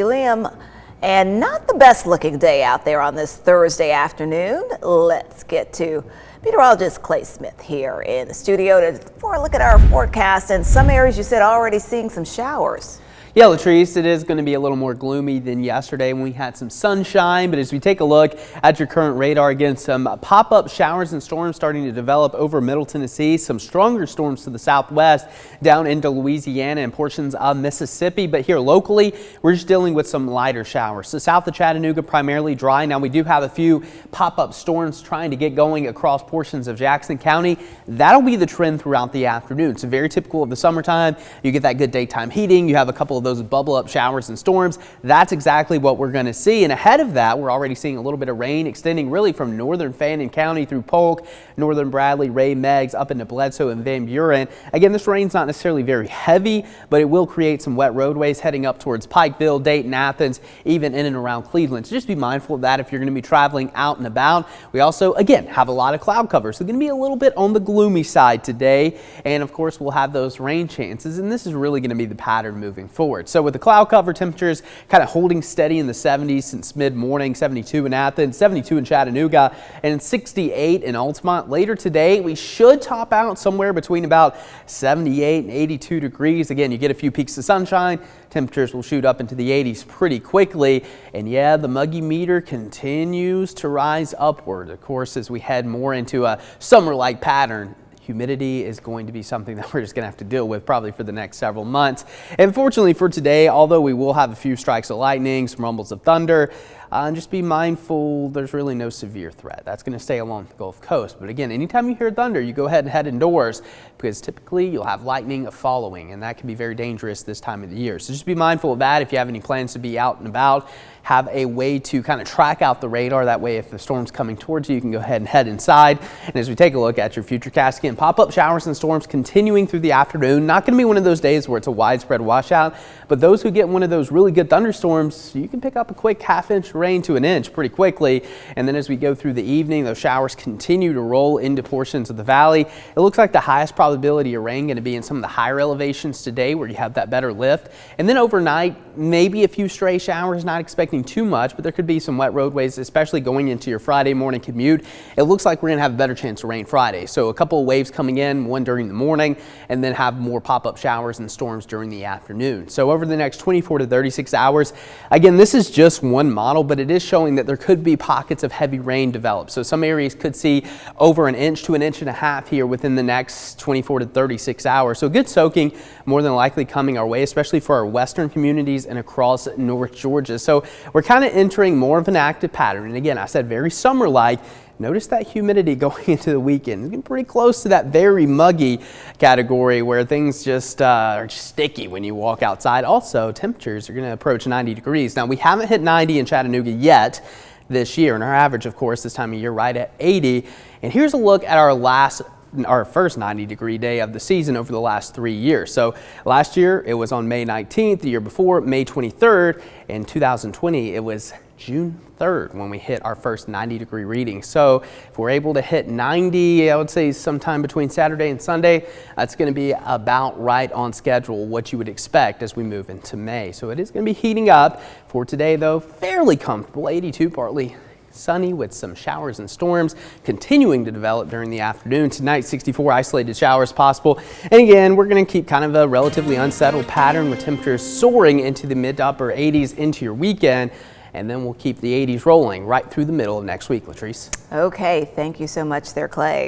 Liam, and not the best looking day out there on this Thursday afternoon. Let's get to meteorologist Clay Smith here in the studio for a look at our forecast. And some areas you said already seeing some showers. Yeah, Latrice, it is going to be a little more gloomy than yesterday when we had some sunshine. But as we take a look at your current radar, again, some pop-up showers and storms starting to develop over Middle Tennessee. Some stronger storms to the southwest down into Louisiana and portions of Mississippi. But here locally, we're just dealing with some lighter showers. So south of Chattanooga, primarily dry. Now we do have a few pop-up storms trying to get going across portions of Jackson County. That'll be the trend throughout the afternoon. So very typical of the summertime. You get that good daytime heating. You have a couple of those bubble up showers and storms. That's exactly what we're going to see. And ahead of that, we're already seeing a little bit of rain extending really from northern Fannin County through Polk, northern Bradley, Ray, Meigs, up into Bledsoe and Van Buren. Again, this rain's not necessarily very heavy, but it will create some wet roadways heading up towards Pikeville, Dayton, Athens, even in and around Cleveland. So just be mindful of that if you're going to be traveling out and about. We also, again, have a lot of cloud cover, so going to be a little bit on the gloomy side today. And of course, we'll have those rain chances, and this is really going to be the pattern moving forward. So with the cloud cover, temperatures kind of holding steady in the 70s since mid-morning, 72 in Athens, 72 in Chattanooga, and 68 in Altamont. Later today, we should top out somewhere between about 78 and 82 degrees. Again, you get a few peaks of sunshine. Temperatures will shoot up into the 80s pretty quickly. And yeah, the muggy meter continues to rise upward. Of course, as we head more into a summer-like pattern, humidity is going to be something that we're just going to have to deal with probably for the next several months. And fortunately for today, although we will have a few strikes of lightning, some rumbles of thunder, and just be mindful there's really no severe threat. That's going to stay along the Gulf Coast. But again, anytime you hear thunder, you go ahead and head indoors because typically you'll have lightning following, and that can be very dangerous this time of the year. So just be mindful of that if you have any plans to be out and about. Have a way to kind of track out the radar. That way, if the storm's coming towards you, you can go ahead and head inside. And as we take a look at your future cast, again, pop-up showers and storms continuing through the afternoon. Not going to be one of those days where it's a widespread washout, but those who get one of those really good thunderstorms, you can pick up a quick half-inch rain to an inch pretty quickly. And then as we go through the evening, those showers continue to roll into portions of the valley. It looks like the highest probability of rain going to be in some of the higher elevations today where you have that better lift. And then overnight, maybe a few stray showers, not expecting too much, but there could be some wet roadways, especially going into your Friday morning commute. It looks like we're going to have a better chance of rain Friday. So a couple of waves coming in, one during the morning, and then have more pop-up showers and storms during the afternoon. So over the next 24 to 36 hours, again, this is just one model, but it is showing that there could be pockets of heavy rain develop. So some areas could see over an inch to an inch and a half here within the next 24 to 36 hours. So good soaking more than likely coming our way, especially for our western communities and across North Georgia. So we're kind of entering more of an active pattern. And again, I said very summer-like. Notice that humidity going into the weekend. It's getting pretty close to that very muggy category where things just are sticky when you walk outside. Also, temperatures are going to approach 90 degrees. Now, we haven't hit 90 in Chattanooga yet this year, and our average, of course, this time of year right at 80. And here's a look at our first 90-degree day of the season over the last 3 years. So last year it was on May 19th, the year before May 23rd, in 2020 it was June 3rd when we hit our first 90-degree reading. So if we're able to hit 90, I would say sometime between Saturday and Sunday, that's going to be about right on schedule, what you would expect as we move into May. So it is going to be heating up. For today though, fairly comfortable, 82, partly sunny with some showers and storms continuing to develop during the afternoon. Tonight, 64 isolated showers possible. And again, we're going to keep kind of a relatively unsettled pattern with temperatures soaring into the mid to upper 80s into your weekend. And then we'll keep the 80s rolling right through the middle of next week, Latrice. Okay, thank you so much there, Clay.